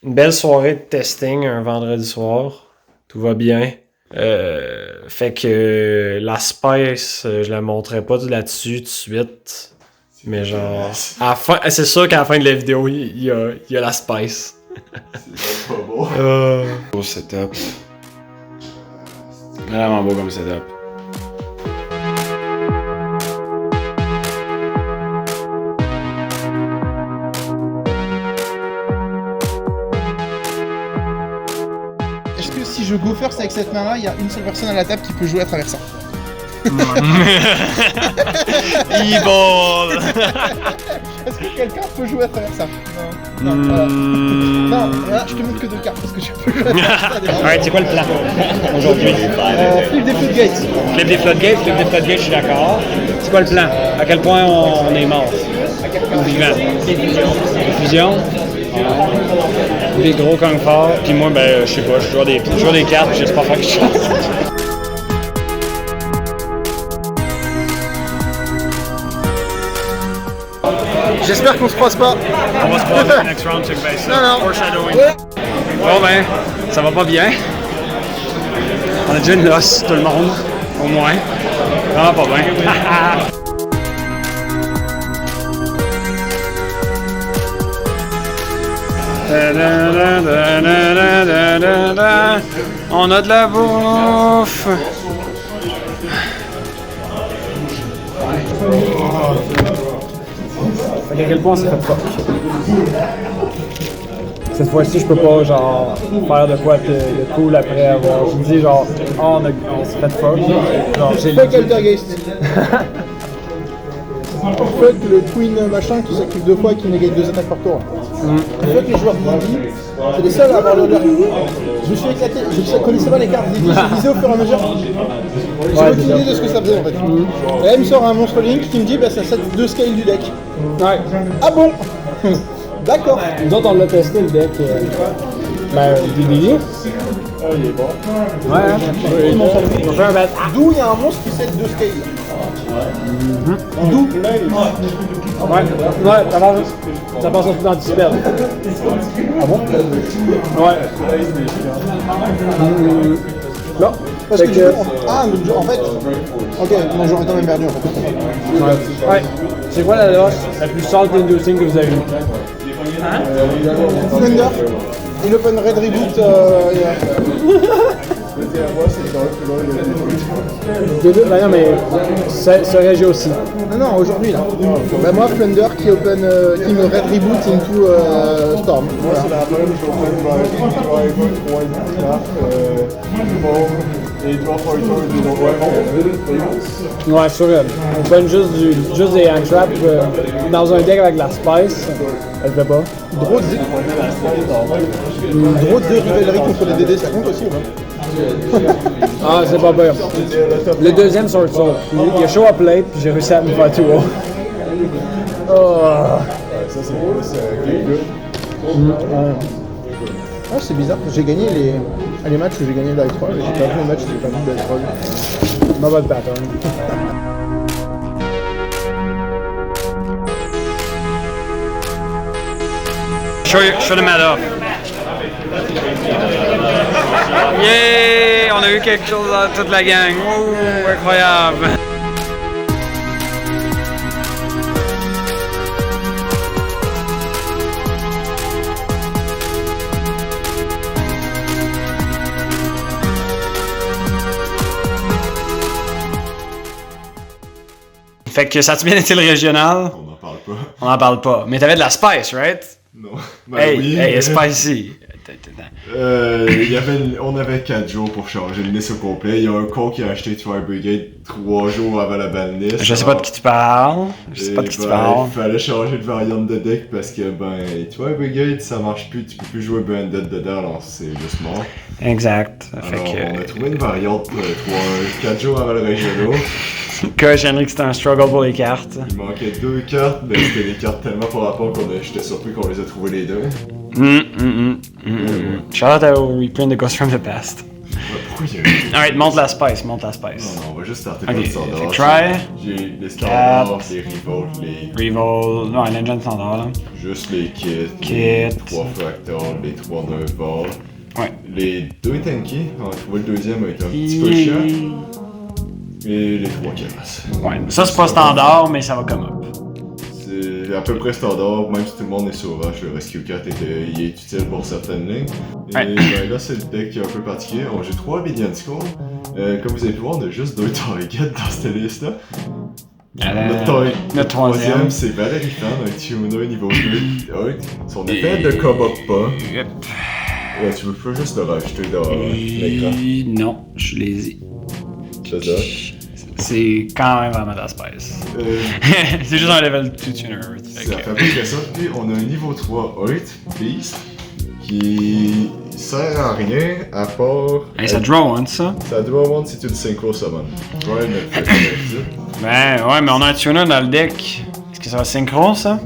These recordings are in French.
une belle soirée de testing un vendredi soir. Tout va bien. Fait que la Spice, je la montrerai pas là-dessus tout de suite. Mais genre, à la fin, c'est sûr qu'à la fin de la vidéo, il y a la Spice. C'est pas beau. Beau setup. Vraiment beau comme setup. Est-ce que si je go first avec cette main-là, il y a une seule personne à la table qui peut jouer à travers ça? Evil! Est-ce que quelqu'un peut jouer à travers ça? Non. Non, voilà. Non, là, je te montre que deux cartes parce que je peux jouer à travers ça. Alright, c'est quoi le plan aujourd'hui? Flip des floodgates. Flip des floodgates, je suis d'accord. C'est quoi le plan? À quel point on est mort? Ou vivant? Fusion? Des gros kung forts. Puis moi, ben, je sais pas, je joue des cartes, puis j'espère faire quelque chose. J'espère qu'on se croise pas. On va se croiser next round, check base. Non. Foreshadowing. Ouais. Bon ben, ça va pas bien. On a déjà une noce, tout le monde, au moins. Vraiment pas bien. On a de la bouffe. À quel point ça fait fuck. Cette fois-ci, je peux pas genre faire de quoi de cool après avoir. Je me dis genre, oh, on s'est fait fuck. Genre, j'ai Fuck Altergeist. Fuck le Twin machin qui s'active deux fois et qui négative deux attaques par tour. Fuck les joueurs de Bambi. C'est les seuls à avoir l'honneur. Je me suis éclaté, je connaissais pas les cartes, j'ai visé au fur et à mesure. J'ai aucune idée de ce que ça faisait en fait. Et là il me sort un monstre Link qui me dit bah ça set 2 scale du deck. Ouais. Ah bon? D'accord. Nous autres, on l'a testé le deck. Du délire. Il est bon. Ouais, hein. On fait un bat. D'où il y a un monstre qui set 2 scale. D'où? Ouais, ça passe dans le dispel. Ah bon? Ouais. Non. Parce que du coup, en fait. Ok, non j'aurais quand même perdu en fait. Ouais. C'est quoi la loche la plus salt inducing que vous avez eue? Thunder et l'Open Red Reboot. Non mais ce régie aussi. Non, aujourd'hui là. Bah moi, Thunder qui me Red Reboot into Storm. Voilà. C'est la même, je vais faire une carte, et Draw Fighter, Ouais, sûr. On prend juste des hand traps dans un deck avec la spice. Elle fait pas. Draw 2 rivalerie contre les DD, ça compte aussi ou pas? Ah, c'est pas pire. Le deuxième Sword Soul. Il a show up late, puis j'ai réussi à me faire tout haut. ça c'est plus Game Good. Ah, c'est bizarre, j'ai gagné les matchs où j'ai gagné le Live 3, mais j'ai perdu les matchs où j'ai pas gagné le Live 3. Mauvais pattern. Show the mat up. Yeah! On a eu quelque chose dans toute la gang. Ouh, incroyable! Fait que ça a-tu bien été le régional? On n'en parle pas. On n'en parle pas. Mais t'avais de la spice, right? Non. Ben Hey, oui. hey, spicy. On avait 4 jours pour changer le list au complet. Il y a un con qui a acheté Twilight Brigade 3 jours avant la ban list. Je sais pas de qui tu parles. Je sais pas de qui tu parles. Il fallait changer de variante de deck parce que Twilight Brigade ça marche plus, tu peux plus jouer Branded dedans, alors c'est juste mort. Exact. Alors, on a trouvé une variante 4 jours avant le régional. Coach Henrik, c'était un struggle pour les cartes. Il manquait 2 cartes, mais c'était des cartes tellement par rapport j'étais surpris qu'on les a trouvées les deux. Shout out au reprint de Ghost from the Past. pourquoi il y a Alright, monte la spice. Non, on va juste starter par Ok, le standard. fait que try. J'ai les standards, les revolts, les... Revolve. Non, l'engine standard, là. Juste les kits, Kit. les 3 fractals, les 3 9 balles. Ouais. Les 2 tanky, on va trouver le deuxième avec un petit peu chiant. Et les 3 caras. Ouais, ça c'est pas standard, mais ça va comme up. C'est à peu près standard, même si tout le monde est sur Rush, le Rescue 4 il est utile pour certaines lignes. Et Ouais. ben là, c'est le deck qui est un peu particulier. J'ai 3 Obsidian Skull. Comme vous avez pu voir, on a juste 2 targets dans cette liste-là. Notre troisième. C'est Valérie Fan, un tuner niveau 2. Son effet ne come up pas. Yep. Ouais, tu peux juste le rajouter dans l'écran. Non, je suis lazy. C'est ça. C'est quand même vraiment de la spice. C'est juste un level 2 tuner. Ça fait à peu près ça. Puis on a un niveau 3 Earth Beast qui sert à rien à part. Hey, ça draw one, ça? Ça doit avoir si tu le synchro summon. Ouais, mais Ben ouais, mais on a un tuner dans le deck. Est-ce que ça va synchro, ça?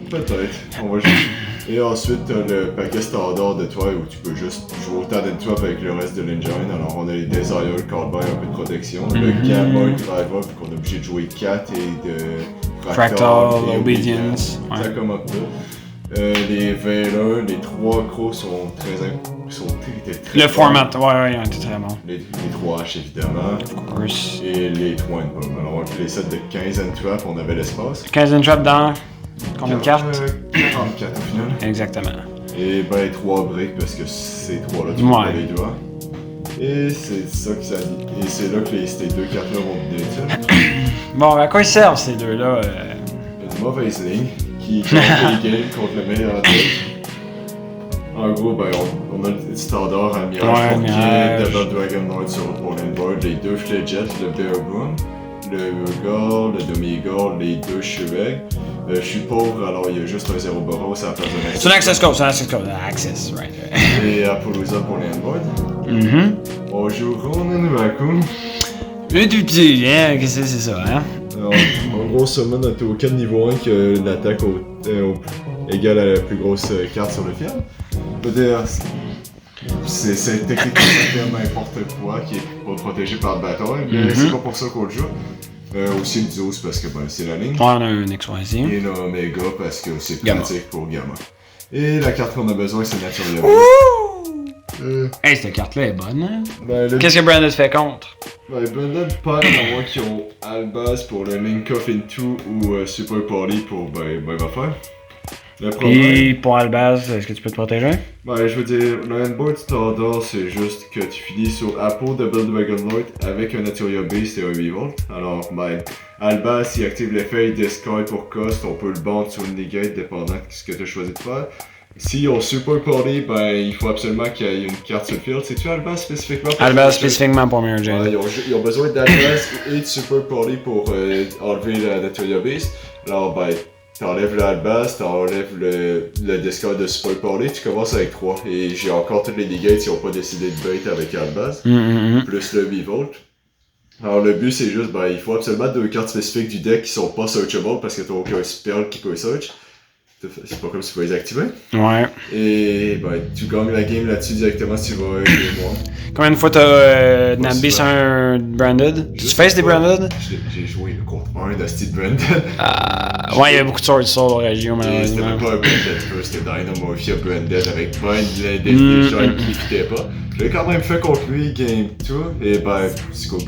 peut-être. On va juste. Et ensuite, t'as le paquet standard de toi où tu peux juste jouer autant d'end-trap avec le reste de l'engine. Alors, on a les Desire, Cardby, un peu de protection. Le Gamma, Driver, vu qu'on est obligé de jouer 4 et de Fractal, et Obedience. Ça Ouais. comme up là. Les Valor, les 3 crocs sont étaient très Le bons. format, ouais, c'est très bon. Les 3 H évidemment. Of course. Et les 3 N-Bomb. Alors, on a les sets de 15 N-Trap, on avait l'espace. 15 trap dans combien de cartes? 44 au final. Exactement. Et ben 3 breaks parce que ces 3 là tu Ouais. peux les doigts. Et c'est ça que ça dit. Et c'est là que ces 2 cartes là vont te détruire. Bon, à quoi ils servent ces deux-là? Une mauvaise ligne qui gagne les games contre le meilleur deck. En gros, ben on a le standard à Mirage Ouais, pour Mirage. Devil Dragon Lord sur le polling board, les 2 Fledget, le Bear Boom, le Urgal, le Demigod, les 2 Shureg. Je suis pauvre, alors il y a juste un 0 Boros à la place d'un C'est un access code, access, right. Et Appaloosa pour les handboards. On joue Ronin Raccoon. Le du petit, hein, qu'est-ce que c'est ça, hein? Alors, en gros, summon un token niveau 1 que l'attaque égale à la plus grosse carte sur le field. Je veux dire, c'est techniquement ça n'importe quoi qui est pas protégé par le bataille, mais c'est pas pour ça qu'on le joue. Aussi le Zeus parce que ben, c'est la ligne. Ouais, on a un XYZ. Et le Omega parce que c'est Gamma. pratique pour Gamma. Et la carte qu'on a besoin, c'est Natural Hey, cette carte-là est bonne, hein? Ben, le Qu'est-ce que Brandon fait contre? Ben, Brandon perd à moins qu'ils ont Albaz pour le Link Off Into ou Super Party pour ben va faire. Le problème, Puis pour Albaz, est-ce que tu peux te protéger? ben je veux dire, le handboard standard c'est juste que tu finis sur Apple de Build Dragon Lord avec un Natural Beast et un Revolt. Alors ben, Albaz s'il active l'effet, il discard pour cost, on peut le band sur une negate dépendant de ce que tu as choisi de faire. Si on Super Party, ben il faut absolument qu'il y ait une carte sur le field. C'est-tu Albaz spécifiquement? Albaz spécifiquement pour Mirror Jade. Ils ont besoin d'Albaz et de Super Party pour enlever la Natural Beast. Alors ben, t'enlèves l'Albaz, t'enlèves le discard de Super Party, tu commences avec 3. Et j'ai encore toutes les negates, ils ont pas décidé de bait avec Albaz. Plus le Revolt. Alors le but c'est juste, ben il faut absolument 2 cartes spécifiques du deck qui sont pas searchable parce que t'as aucun spell qui peut search. C'est pas comme si tu peux les activer. Ouais. Et ben, tu gagnes la game là-dessus directement si tu vas avec les mois. Combien de fois t'as nabé sur un Branded? Tu faces des Branded? J'ai joué contre un de Steve Branded. Ouais, il y avait beaucoup de Sword Soul au Régio, Et c'était malheureusement. même pas un Branded first, c'était Dynamorphia Branded avec plein de gens qui fitaient pas. Je l'ai quand même fait contre lui, game 2, et ben, c'est cool.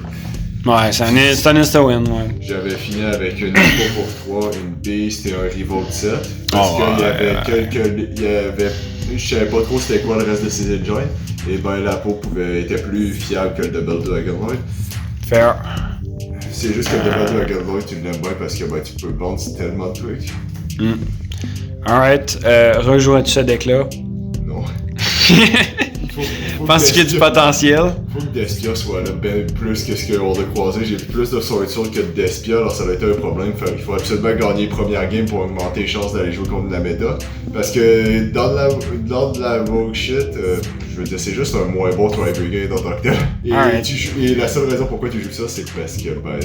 Ouais, c'est un insta-win, ouais. J'avais fini avec une Aqua pour 3, une Beast et un Revolt 7. Parce Oh, qu'il y avait ouais. quelques. Je savais pas trop c'était quoi le reste de ses engines. Et ben la peau était plus fiable que le Double Dragon Lord. Fair. C'est juste que le Double Dragon Lord tu l'aimes bien parce que ben, tu peux bounce tellement de trucs. Alright, rejouerais-tu ce deck-là? Non. Penses-tu qu'il y a du potentiel? Faut que Despia soit là ben plus que ce qu'on a croisé. J'ai plus de Sword Soul que de Despia, alors ça va être un problème. Il faut absolument gagner les premières games pour augmenter les chances d'aller jouer contre la méta. Parce que dans de la rogue shit, je veux dire, c'est juste un moins bon Tri Brigade en tant que tel. Alright. Et la seule raison pourquoi tu joues ça, c'est parce que ben,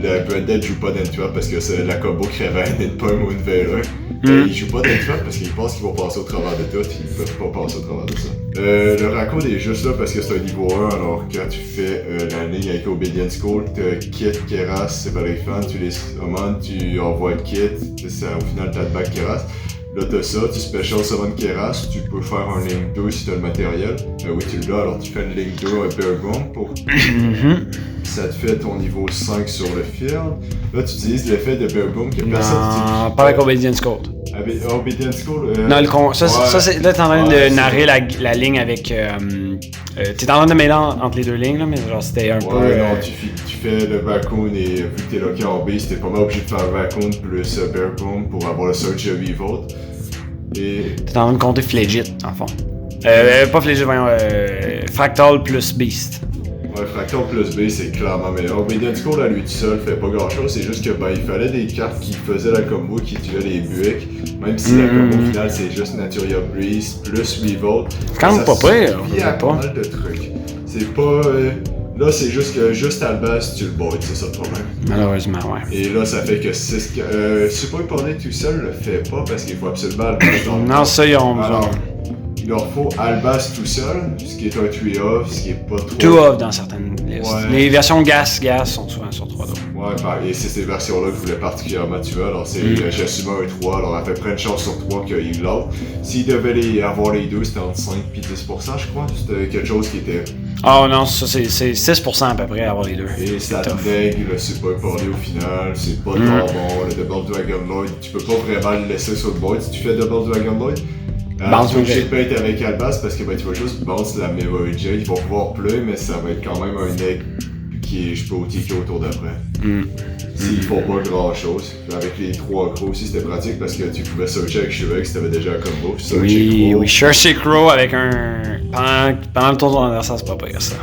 le Branded joue pas d'Entwap parce que c'est la combo crève un Endpoint ou une Valor. Ils jouent pas d'X-Fac parce qu'ils pensent qu'ils vont passer au travers de tout, ils peuvent pas passer au travers de ça. Le raccoon est juste là parce que c'est un niveau 1, alors quand tu fais la ligne avec Obedience School, t'as Kit, Keras, c'est pas les fans, tu les summons, tu envoies le Kit, au final t'as le back Keras. Là t'as ça, tu special summon Keras, tu peux faire un ligne 2 si t'as le matériel. Oui tu l'as, alors tu fais une ligne 2 à Bear Bomb pour... Ça te fait ton niveau 5 sur le field. Là tu utilises l'effet de Bear Bomb que personne Non, pas avec Obedience Code. Avec Obedience School? Non, ça c'est, là t'es en train de narrer la ligne avec... t'es en train de mêler entre les deux lignes, là, mais genre c'était un peu... non, tu fais le Raccoon et vu que t'es locké en base, t'es pas mal obligé de faire Raccoon plus Bear Bomb pour avoir le Surge Revolt. Et... T'es en train de compter Flagit, en fond. Pas Flagit, voyons, Fractal plus Beast. Ouais, Fractal plus B, c'est clairement meilleur. Obedience School à lui tout seul fait pas grand chose, c'est juste que il fallait des cartes qui faisaient la combo, qui tuaient les Buick. Même si la combo finale c'est juste Naturia Breeze plus Revolt. C'est quand même pas pire, il y a pas mal de trucs. C'est pas. Là, c'est juste que juste à la base, tu le boides, c'est ça le problème. Malheureusement, ouais. Et là, ça fait que 6. Super Pony tout seul le fait pas parce qu'il faut absolument Albas dans le Non, ça, ils ont besoin. Il leur faut Albas tout seul, ce qui est un 3-off, ce qui est pas trop. 2-off dans certaines listes. Ouais. Les versions gas sont souvent sur 3 off. Ouais, et c'est ces versions-là que je voulais particulièrement tuer. Alors, j'assume un 3, alors à peu près une chance sur 3 qu'il l'autre. S'ils devaient avoir les deux, c'était entre 5 et 10%, je crois. C'était quelque chose qui était. Oh non, ça c'est 6% à peu près à avoir les deux. Et ça te nègre le Super Pony au final, c'est pas tant bon. Le Double Dragon Lloyd, tu peux pas vraiment le laisser sur le board si tu fais Double Dragon Lloyd. Bounce tu es obligé de pas être avec Albas parce que tu vas juste bounce la Mirror J, ils vont pouvoir play, mais ça va être quand même un egg qui est, je peux OTK autour d'après. S'ils font pas grand chose. Avec les 3 crocs aussi c'était pratique parce que tu pouvais searcher avec Shivek si t'avais déjà un combo. Oui, chercher Crow avec un. Pendant le tour de ton adversaire, c'est pas pire ça.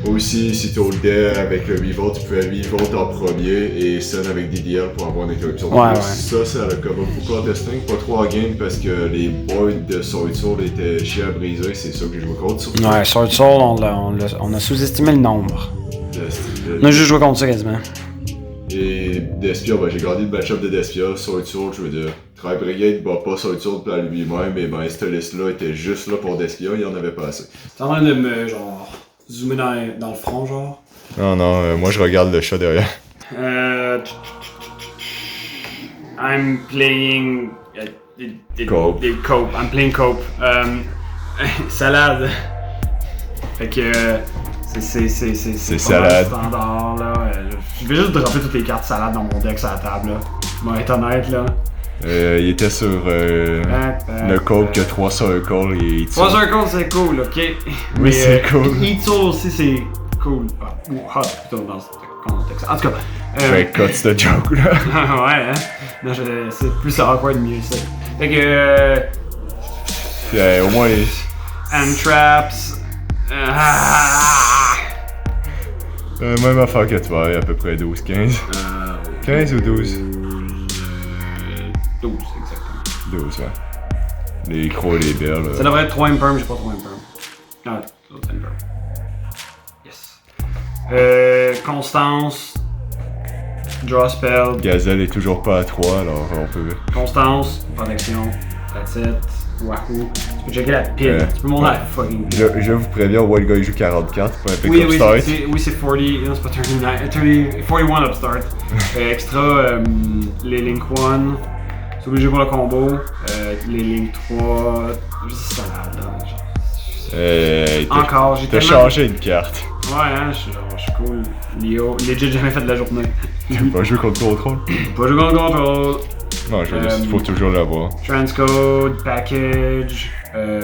Aussi, si tu holdais avec le Revolt, tu pouvais Revolt en premier et Sun avec DDL pour avoir une interruption. Ouais. Ça, ça le cover beaucoup en testing. Pas trop en game parce que les boards de Sword Soul étaient chiés à briser, c'est ça que je joue contre. Surtout. Ouais, Sword Soul, on a sous-estimé le nombre. On a juste joué contre ça quasiment. Et Despia, j'ai gardé le match-up de Despia, Sword Soul, je veux dire. Tri Brigade bat pas Sword Soul à lui-même, mais cette liste-là était juste là pour Despia, il y en avait pas assez. T'es en train de me, genre, zoomer dans le front, genre? Non, moi je regarde le chat derrière. I'm playing... Cope. Cope. I'm playing Cope. Salade. Fait que... C'est salade. Standard, là. Je vais juste dropper toutes les cartes salade dans mon deck sur la table, là. Je vais être honnête, là. Il était sur le code que 3 circles et 3 circles, c'est cool, ok? Oui, Mais, c'est cool. Eat Soul aussi, c'est cool. Ou hot, plutôt, dans ce contexte. En tout cas... Fait cut cette joke-là. Ouais, hein? Non, c'est plus awkward, mieux ça. Fait que... Au moins... Antraps... même affaire que toi, à peu près 12-15. 15 ou 12? 12, exactement. 12, ouais. Les crocs et les belles. Ça devrait être 3 imperm, j'ai pas 3 imperm. Ah, l'autre imperm. Yes. Constance. Draw spell. Gazelle est toujours pas à 3, alors on peut... Constance, protection, that's it. Wahoo. Tu peux checker la pile. Tu peux monter la fucking pile. Je vous préviens, Wild Guy joue 44 pour un pick Oui, up start. oui, c'est 40. Non, c'est pas 39. 41 upstart. Extra, les Link 1. C'est obligé pour le combo. Les Link 3. Juste salade, là. Encore, j'ai T'as tellement... changé une carte. Ouais, hein, je suis cool. Léo, legit jamais fait de la journée. Tu peux pas jouer contre Control? Pas jouer contre Control. Non, je veux dire, il faut toujours l'avoir. Transcode, Package, ouais,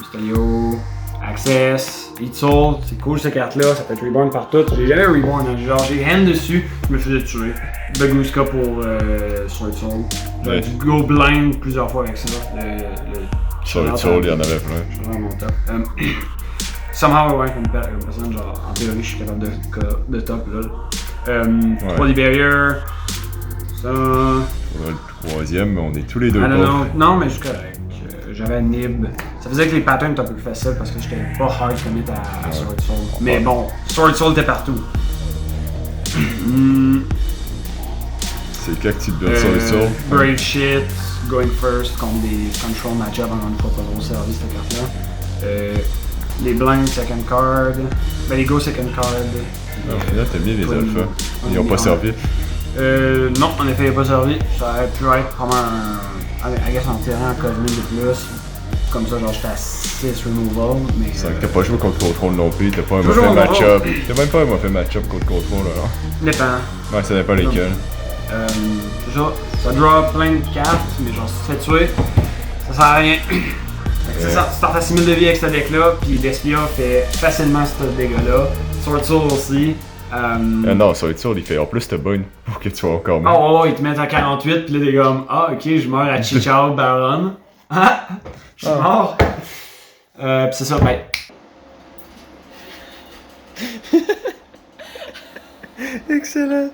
Stelio, Access, Eat Soul, c'est cool cette carte-là, ça fait Reborn partout. J'ai jamais Reborn, hein. Genre j'ai hand dessus, je me faisais tuer. Baguska pour Sword Soul. J'ai dû go blind plusieurs fois avec ça. Sword Soul, il y en avait plein. Je suis vraiment top. Somehow, ouais, comme personne, genre en théorie, je suis capable de top, là. 3D Barrier, ça. On a le troisième, mais on est tous les deux Non, mais je suis correct. J'avais Nib. Ça faisait que les patterns étaient un peu plus faciles parce que j'étais pas hard commit à Sword Soul. Mais bon, Sword Soul était partout. C'est quand que tu builds sur le sort. Brave Shit, Going First, contre des control match-up, encore une fois, pas trop servi cette carte-là. Les blinds, second card. Ben, les go, second card. Au final, t'aimes bien les alphas. Ils ont pas servi. Non, en effet, il n'a pas servi. Ça aurait pu être comme I guess en tirant un code de plus. Comme ça, genre j'étais à 6 removal. Mais. C'est vrai que t'as pas joué contre Control non plus, t'as pas un Toujours mauvais en match-up. T'as même pas un mauvais match-up contre Control alors. Dépend. Ouais, ça dépend lesquels. Ça draw plein de cartes, mais genre si tu te fais tuer, ça sert à rien. C'est ça, tu startes à 6000 de vie avec ce deck-là, puis Despia fait facilement ce dégât-là. Sword Soul aussi. Non, ça va être sûr, il fait en plus t'as bonne pour que tu sois encore mieux. Oh, ils te mettent à 48, puis là, t'es comme, ah, ok, je meurs à Chichao Baron. Ah, je suis mort. Pis c'est ça, ben. Excellent.